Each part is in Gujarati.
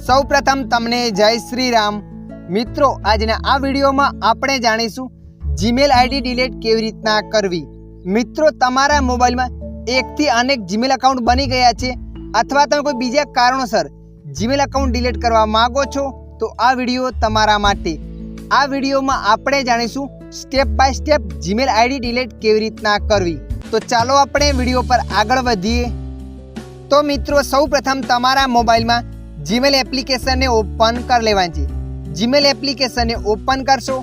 સૌપ્રથમ તમને જય શ્રી રામ। મિત્રો આજના આ વિડીયોમાં આપણે જાણીશું જીમેલ આઈડી ડિલીટ કેવી રીતના કરવી। મિત્રો તમારા મોબાઈલમાં એકથી અનેક જીમેલ એકાઉન્ટ બની ગયા છે અથવા તમે કોઈ બીજા કારણોસર જીમેલ એકાઉન્ટ ડિલીટ કરવા માંગો છો તો આ વિડીયો તમારા માટે। આ વિડીયોમાં આપણે જાણીશું step by step Gmail ID delete કેવી રીતના કરવી। તો ચાલો આપણે વિડીયો પર આગળ વધીએ। તો મિત્રો સૌપ્રથમ તમારા મોબાઈલમાં જીમેલ એપ્લિકેશનને ઓપન કરી લેવાની છે। જીમેલ એપ્લિકેશનને ઓપન કરશો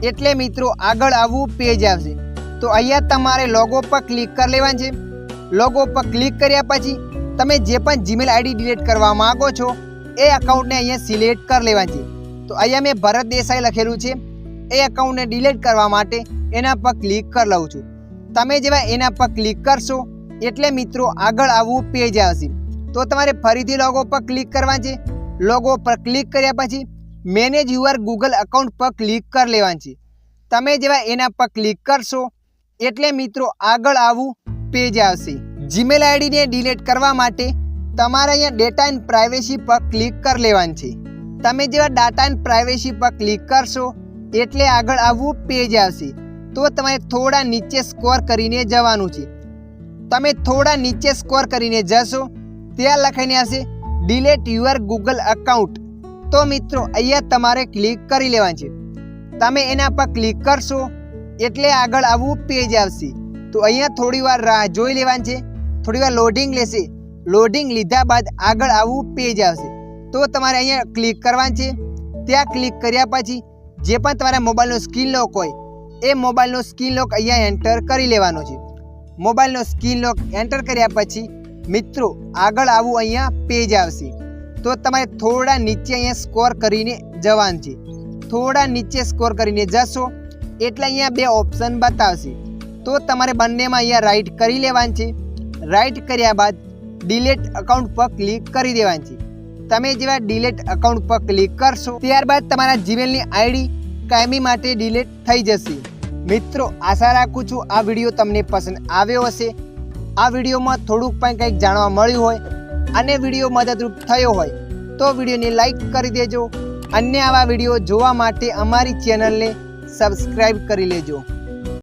એટલે મિત્રો આગળ આવું પેજ આવશે। તો અહીંયા તમારે લોગો પર ક્લિક કરી લેવાનું છે। લોગો પર ક્લિક કર્યા પછી તમે જે પણ જીમેલ આઈડી ડિલીટ કરવા માંગો છો એ એકાઉન્ટને અહીંયા સિલેક્ટ કરી લેવાનું છે। તો અહીંયા મેં ભરત દેસાઈ લખેલું છે, એ એકાઉન્ટને ડિલીટ કરવા માટે એના પર ક્લિક કરી લઉં છું। તમે જેવા એના પર ક્લિક કરશો એટલે મિત્રો આગળ આવું પેજ આવશે। તો તમારે ફરીથી લોગો પર ક્લિક કરવાનું છે। લોગો પર ક્લિક કર્યા પછી મેનેજ યુઅર ગૂગલ એકાઉન્ટ પર ક્લિક કરી લેવાનું છે। તમે જેવા એના પર ક્લિક કરશો એટલે મિત્રો આગળ આવું પેજ આવશે। જીમેલ આઈડીને ડિલીટ કરવા માટે તમારે અહીંયા ડેટા એન્ડ પ્રાઇવેસી પર ક્લિક કરી લેવાનું છે। તમે જેવા ડાટા એન્ડ પ્રાઇવેસી પર ક્લિક કરશો એટલે આગળ આવું પેજ આવશે। તો તમારે થોડા નીચે સ્ક્રોલ કરીને જવાનું છે। તમે થોડા નીચે સ્ક્રોલ કરીને જશો ત્યાં લખાઈને આવશે ડિલીટ યુઅર ગૂગલ એકાઉન્ટ। તો મિત્રો અહીંયા તમારે ક્લિક કરી લેવાનું છે। તમે એના પર ક્લિક કરશો એટલે આગળ આવું પેજ આવશે। તો અહીંયા થોડી વાર રાહ જોઈ લેવાની છે, થોડી વાર લોડિંગ લેશે। લોડિંગ લીધા બાદ આગળ આવું પેજ આવશે। તો તમારે અહીંયા ક્લિક કરવાનું છે। ત્યાં ક્લિક કર્યા પછી જે પણ તમારા મોબાઈલનો સ્ક્રીન લોક હોય એ મોબાઈલનો સ્ક્રીન લોક અહીંયા એન્ટર કરી લેવાનો છે। મોબાઈલનો સ્ક્રીન લોક એન્ટર કર્યા પછી મિત્રો આગળ આવું અહીંયા પેજ આવશે। તો તમારે થોડા નીચે અહીંયા સ્ક્રોલ કરીને જવાનું છે। થોડા નીચે સ્ક્રોલ કરીને જશો એટલે અહીંયા બે ઓપ્શન બતાવશે। તો તમારે બંનેમાં અહીંયા રાઈટ કરી લેવાનું છે। રાઈટ કર્યા બાદ ડિલીટ એકાઉન્ટ પર ક્લિક કરી દેવાનું છે। તમે જેવા ડિલીટ એકાઉન્ટ પર ક્લિક કરશો ત્યારબાદ તમારા જીમેલની આઈડી કાયમી માટે ડિલીટ થઈ જશે। મિત્રો આશા રાખું છું આ વિડીયો તમને પસંદ આવ્યો હશે। આ વિડીયોમાં થોડુંક પણ કંઈક જાણવા મળ્યું હોય અને વિડીયો મદદરૂપ થયો હોય તો વિડીયોને લાઈક કરી દેજો। અન્ય આવા વિડીયો જોવા માટે અમારી ચેનલને સબસ્ક્રાઈબ કરી લેજો।